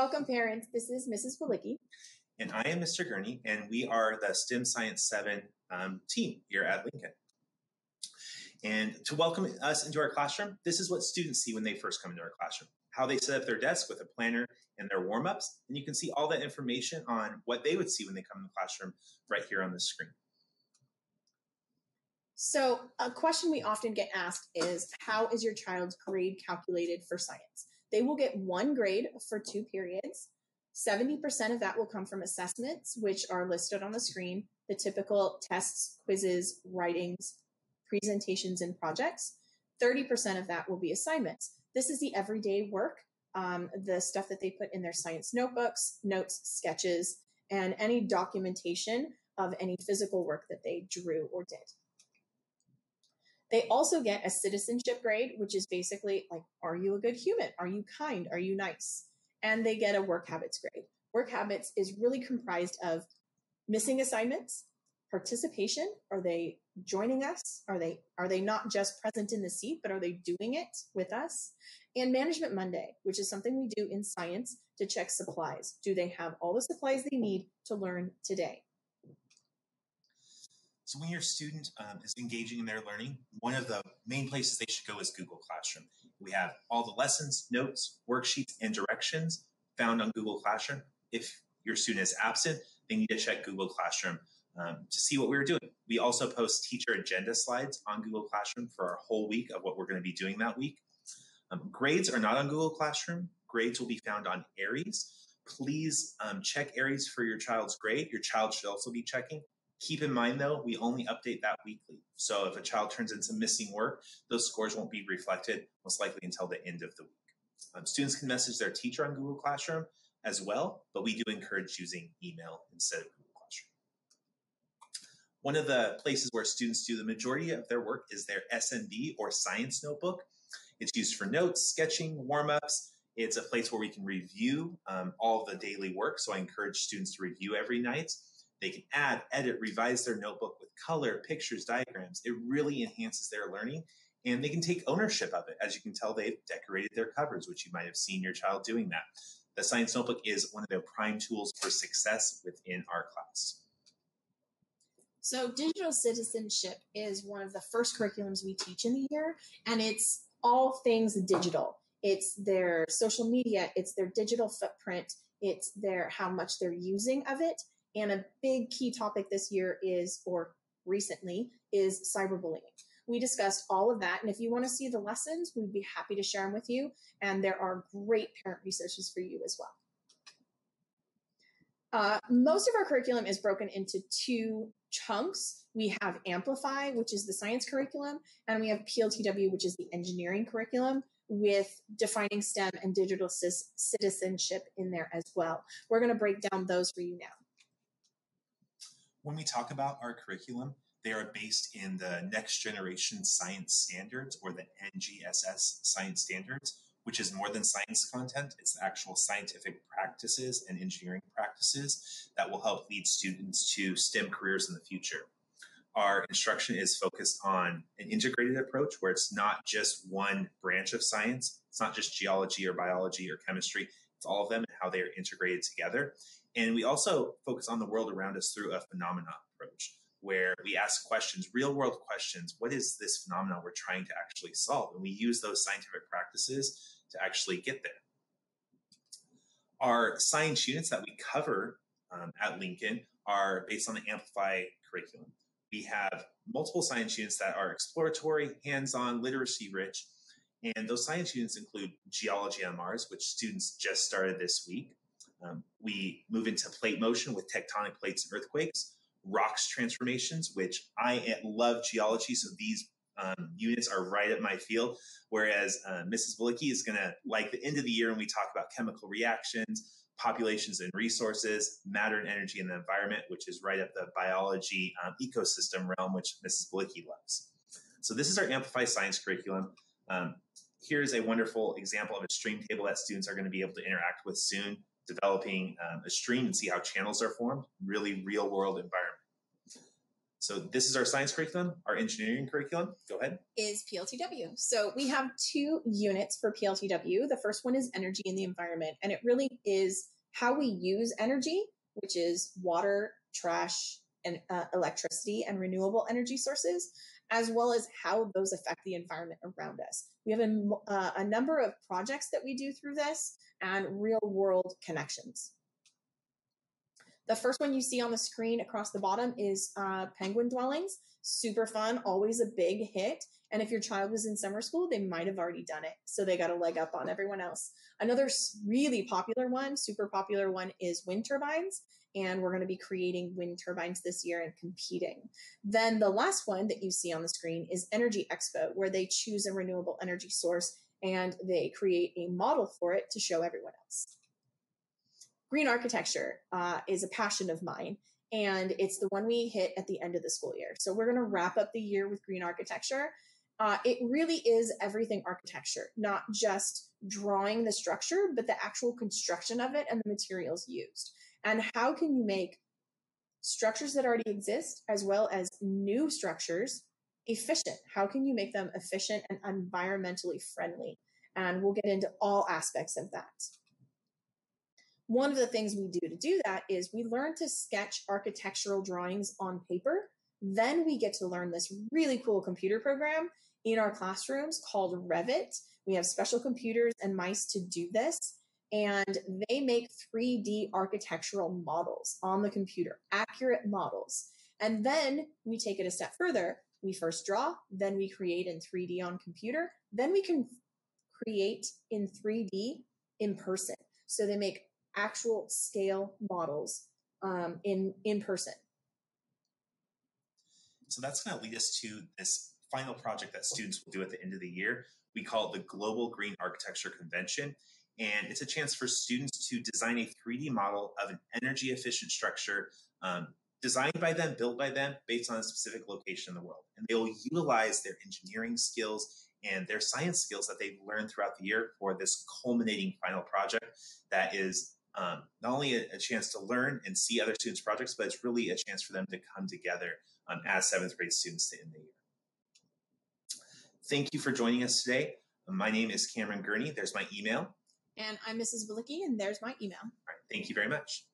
Welcome, parents. This is Mrs. Bulicki. And I am Mr. Gurney, and we are the STEM Science 7 team here at Lincoln. And to welcome us into our classroom, this is what students see when they first come into our classroom. How they set up their desk with a planner and their warm-ups. And you can see all that information on what they would see when they come in the classroom right here on the screen. So a question we often get asked is, how is your child's grade calculated for science? They will get 1 grade for 2 periods. 70% of that will come from assessments, which are listed on the screen, the typical tests, quizzes, writings, presentations, and projects. 30% of that will be assignments. This is the everyday work, the stuff that they put in their science notebooks, notes, sketches, and any documentation of any physical work that they drew or did. They also get a citizenship grade, which is basically like, are you a good human? Are you kind? Are you nice? And they get a work habits grade. Work habits is really comprised of missing assignments, participation. Are they joining us? Are they not just present in the seat, but are they doing it with us? And Management Monday, which is something we do in science to check supplies. Do they have all the supplies they need to learn today? So when your student is engaging in their learning, one of the main places they should go is Google Classroom. We have all the lessons, notes, worksheets, and directions found on Google Classroom. If your student is absent, they need to check Google Classroom to see what we're doing. We also post teacher agenda slides on Google Classroom for our whole week of what we're going to be doing that week. Grades are not on Google Classroom. Grades will be found on Aries. Please check Aries for your child's grade. Your child should also be checking. Keep in mind, though, we only update that weekly. So if a child turns in some missing work, those scores won't be reflected most likely until the end of the week. Students can message their teacher on Google Classroom as well, but we do encourage using email instead of Google Classroom. One of the places where students do the majority of their work is their SNB or science notebook. It's used for notes, sketching, warm-ups. It's a place where we can review all of the daily work. So I encourage students to review every night. They can add, edit, revise their notebook with color, pictures, diagrams. It really enhances their learning, and they can take ownership of it. As you can tell, they've decorated their covers, which you might have seen your child doing that. The science notebook is one of their prime tools for success within our class. So digital citizenship is one of the first curriculums we teach in the year, and it's all things digital. It's their social media, it's their digital footprint, it's how much they're using of it. And a big key topic this year recently is cyberbullying. We discussed all of that. And if you want to see the lessons, we'd be happy to share them with you. And there are great parent resources for you as well. Most of our curriculum is broken into 2 chunks. We have Amplify, which is the science curriculum, and we have PLTW, which is the engineering curriculum, with defining STEM and digital citizenship in there as well. We're going to break down those for you now. When we talk about our curriculum, they are based in the Next Generation Science Standards, or the NGSS Science Standards, which is more than science content. It's the actual scientific practices and engineering practices that will help lead students to STEM careers in the future. Our instruction is focused on an integrated approach where it's not just one branch of science. It's not just geology or biology or chemistry. It's all of them and how they are integrated together. And we also focus on the world around us through a phenomena approach, where we ask questions, real world questions. What is this phenomenon we're trying to actually solve? And we use those scientific practices to actually get there. Our science units that we cover at Lincoln are based on the Amplify curriculum. We have multiple science units that are exploratory, hands-on, literacy-rich. And those science units include geology on Mars, which students just started this week. We move into plate motion with tectonic plates and earthquakes, rocks transformations, which I love geology, so these units are right at my field, whereas Mrs. Bulicki is going to like the end of the year when we talk about chemical reactions, populations and resources, matter and energy in the environment, which is right up the biology ecosystem realm, which Mrs. Bulicki loves. So this is our Amplify Science curriculum. Here's a wonderful example of a stream table that students are going to be able to interact with soon, developing a stream and see how channels are formed, really real world environment. So this is our science curriculum. Our engineering curriculum, go ahead, is PLTW. So we have 2 units for PLTW. The first one is energy and the environment, and it really is how we use energy, which is water, trash, and electricity and renewable energy sources, as well as how those affect the environment around us. We have a number of projects that we do through this and real world connections. The first one you see on the screen across the bottom is penguin dwellings. Super fun, always a big hit. And if your child was in summer school, they might have already done it. So they got a leg up on everyone else. Another really popular one, super popular one, is wind turbines. And we're going to be creating wind turbines this year and competing. Then the last one that you see on the screen is Energy Expo, where they choose a renewable energy source and they create a model for it to show everyone else. Green architecture is a passion of mine, and it's the one we hit at the end of the school year. So we're going to wrap up the year with green architecture. It really is everything architecture, not just drawing the structure, but the actual construction of it and the materials used. And how can you make structures that already exist, as well as new structures, efficient? How can you make them efficient and environmentally friendly? And we'll get into all aspects of that. One of the things we do that is we learn to sketch architectural drawings on paper. Then we get to learn this really cool computer program in our classrooms called Revit. We have special computers and mice to do this, and they make 3D architectural models on the computer, accurate models. And then we take it a step further. We first draw, then we create in 3D on computer, then we can create in 3D in person. So they make actual scale models in person. So that's going to lead us to this final project that students will do at the end of the year. We call it the Global Green Architecture Convention. And it's a chance for students to design a 3D model of an energy efficient structure designed by them, built by them, based on a specific location in the world. And they will utilize their engineering skills and their science skills that they've learned throughout the year for this culminating final project that is not only a chance to learn and see other students' projects, but it's really a chance for them to come together as 7th grade students to end the year. Thank you for joining us today. My name is Cameron Gurney. There's my email. And I'm Mrs. Bulicki, and there's my email. All right, thank you very much.